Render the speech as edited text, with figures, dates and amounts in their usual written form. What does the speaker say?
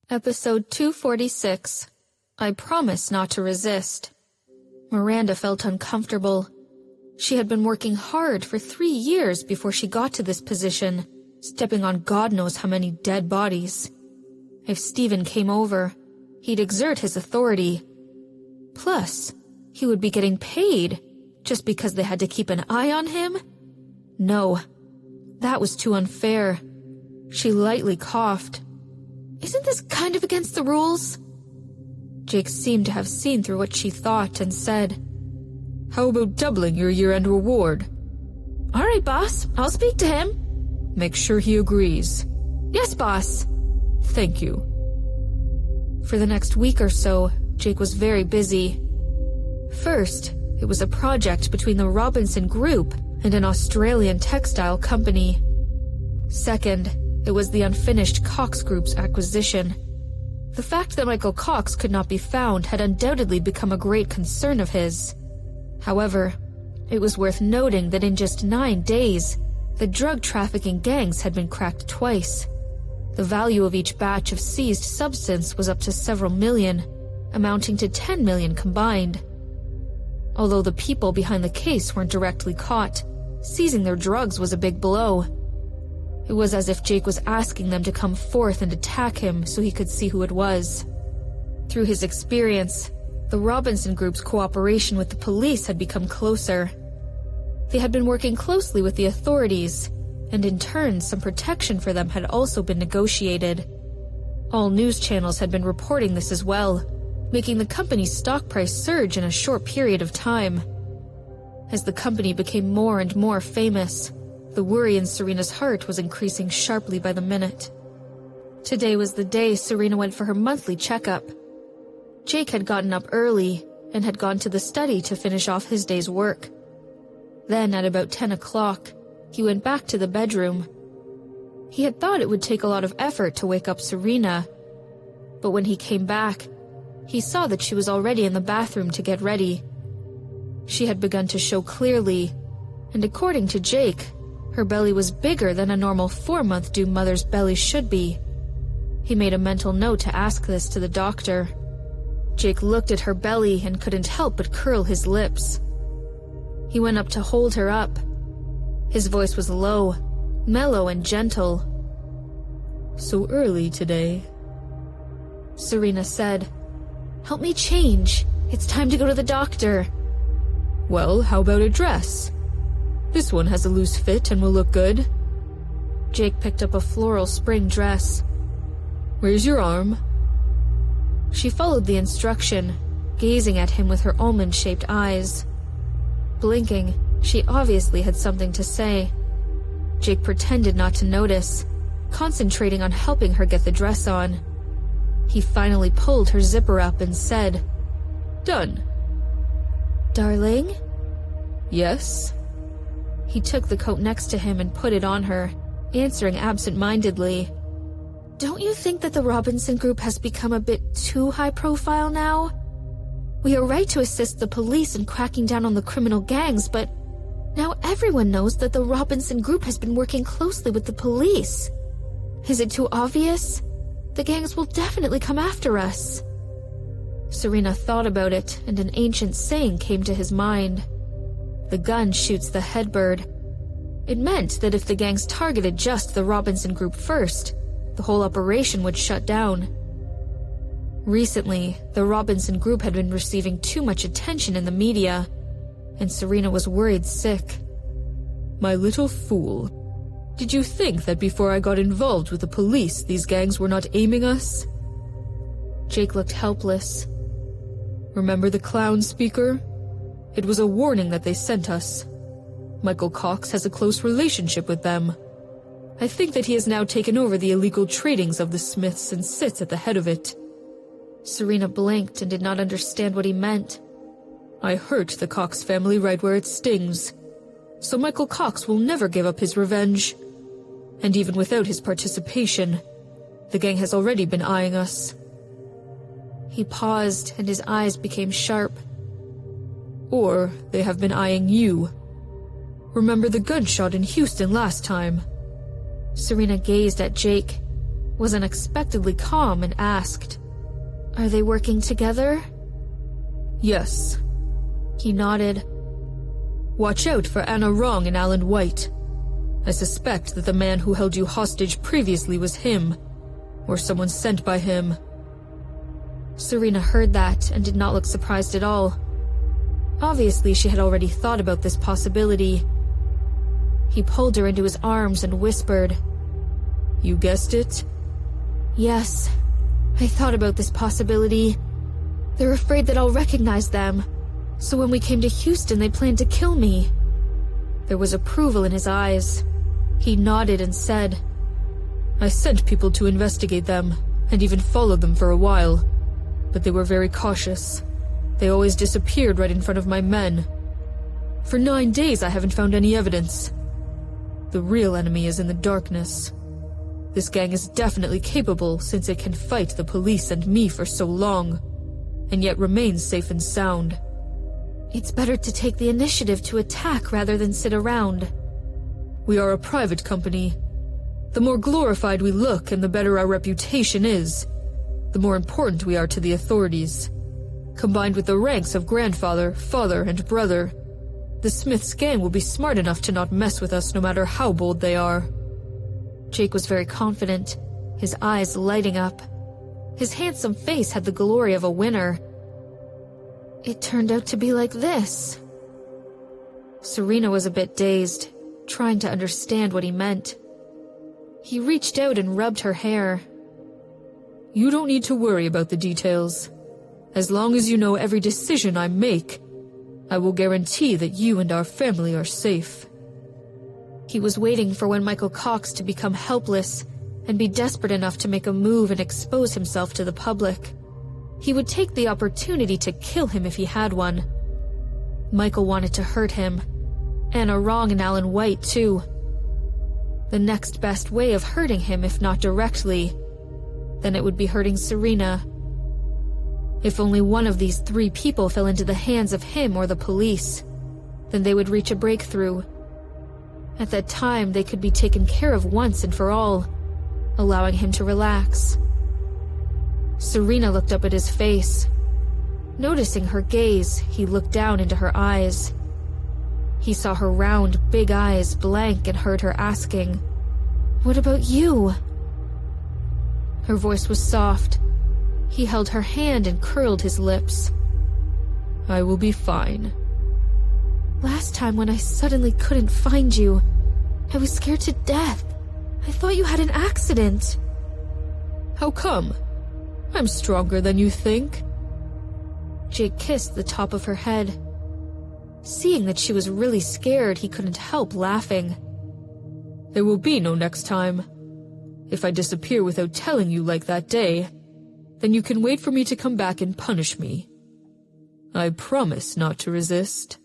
Episode 246. I Promise Not to Resist. Miranda felt uncomfortable. She had been working hard for 3 years before she got to this position, stepping on God knows how many dead bodies. If Stephen came over, he'd exert his authority. Plus, he would be getting paid just because they had to keep an eye on him? No, that was too unfair. She lightly coughed. Isn't this kind of against the rules? Jake seemed to have seen through what she thought and said, How about doubling your year-end reward? All right, boss. I'll speak to him. Make sure he agrees. Yes, boss. Thank you. For the next week or so, Jake was very busy. First, it was a project between the Robinson Group and an Australian textile company. Second, it was the unfinished Cox Group's acquisition. The fact that Michael Cox could not be found had undoubtedly become a great concern of his. However, it was worth noting that in just 9 days, the drug trafficking gangs had been cracked twice. The value of each batch of seized substance was up to several million, amounting to 10 million combined. Although the people behind the case weren't directly caught, seizing their drugs was a big blow. It was as if Jake was asking them to come forth and attack him so he could see who it was. Through his experience, the Robinson Group's cooperation with the police had become closer. They had been working closely with the authorities, and in turn some protection for them had also been negotiated. All news channels had been reporting this as well, making the company's stock price surge in a short period of time. As the company became more and more famous, the worry in Serena's heart was increasing sharply by the minute. Today was the day Serena went for her monthly checkup. Jake had gotten up early and had gone to the study to finish off his day's work. Then at about 10 o'clock, he went back to the bedroom. He had thought it would take a lot of effort to wake up Serena, but when he came back, he saw that she was already in the bathroom to get ready. She had begun to show clearly, and according to Jake, her belly was bigger than a normal 4-month due mother's belly should be. He made a mental note to ask this to the doctor. Jake looked at her belly and couldn't help but curl his lips. He went up to hold her up. His voice was low, mellow and gentle. So early today? Serena said, Help me change. It's time to go to the doctor. Well, how about a dress? This one has a loose fit and will look good. Jake picked up a floral spring dress. Where's your arm? She followed the instruction, gazing at him with her almond-shaped eyes. Blinking, she obviously had something to say. Jake pretended not to notice, concentrating on helping her get the dress on. He finally pulled her zipper up and said, Done. Darling? Yes? He took the coat next to him and put it on her, answering absent-mindedly. Don't you think that the Robinson Group has become a bit too high-profile now? We are right to assist the police in cracking down on the criminal gangs, but now everyone knows that the Robinson Group has been working closely with the police. Is it too obvious? The gangs will definitely come after us. Serena thought about it, and an ancient saying came to his mind. The gun shoots the head bird. It meant that if the gangs targeted just the Robinson Group first, the whole operation would shut down. Recently, the Robinson Group had been receiving too much attention in the media, and Serena was worried sick. My little fool. Did you think that before I got involved with the police, these gangs were not aiming us? Jake looked helpless. Remember the clown speaker? It was a warning that they sent us. Michael Cox has a close relationship with them. I think that he has now taken over the illegal tradings of the Smiths and sits at the head of it. Serena blinked and did not understand what he meant. I hurt the Cox family right where it stings. So Michael Cox will never give up his revenge. And even without his participation, the gang has already been eyeing us. He paused and his eyes became sharp. Or they have been eyeing you. Remember the gunshot in Houston last time? Serena gazed at Jake. was unexpectedly calm and asked, "Are they working together?" Yes. He nodded. Watch out for Anna Wrong and Alan White. I suspect that the man who held you hostage previously was him, or someone sent by him. Serena heard that and did not look surprised at all. Obviously, she had already thought about this possibility. He pulled her into his arms and whispered, "You guessed it?" "Yes, I thought about this possibility. They're afraid that I'll recognize them, so when we came to Houston they planned to kill me." There was approval in his eyes. He nodded and said, "I sent people to investigate them, and even followed them for a while, but they were very cautious. They always disappeared right in front of my men. For 9 days I haven't found any evidence. The real enemy is in the darkness. This gang is definitely capable since it can fight the police and me for so long, and yet remains safe and sound. It's better to take the initiative to attack rather than sit around." We are a private company. The more glorified we look and the better our reputation is, the more important we are to the authorities. Combined with the ranks of grandfather, father, and brother, the Smiths gang will be smart enough to not mess with us no matter how bold they are." Jake was very confident, his eyes lighting up. His handsome face had the glory of a winner. "It turned out to be like this." Serena was a bit dazed, trying to understand what he meant. He reached out and rubbed her hair. "You don't need to worry about the details. As long as you know every decision I make, I will guarantee that you and our family are safe." He was waiting for when Michael Cox to become helpless and be desperate enough to make a move and expose himself to the public. He would take the opportunity to kill him if he had one. Michael wanted to hurt him. Anna Wrong and Alan White, too. The next best way of hurting him, if not directly, then it would be hurting Serena. If only one of these 3 people fell into the hands of him or the police, then they would reach a breakthrough. At that time, they could be taken care of once and for all, allowing him to relax. Serena looked up at his face. Noticing her gaze, he looked down into her eyes. He saw her round, big eyes blank and heard her asking, "What about you?" Her voice was soft. He held her hand and curled his lips. "I will be fine." "Last time when I suddenly couldn't find you, I was scared to death. I thought you had an accident." "How come? I'm stronger than you think." Jake kissed the top of her head. Seeing that she was really scared, he couldn't help laughing. "There will be no next time. If I disappear without telling you like that day, then you can wait for me to come back and punish me. I promise not to resist."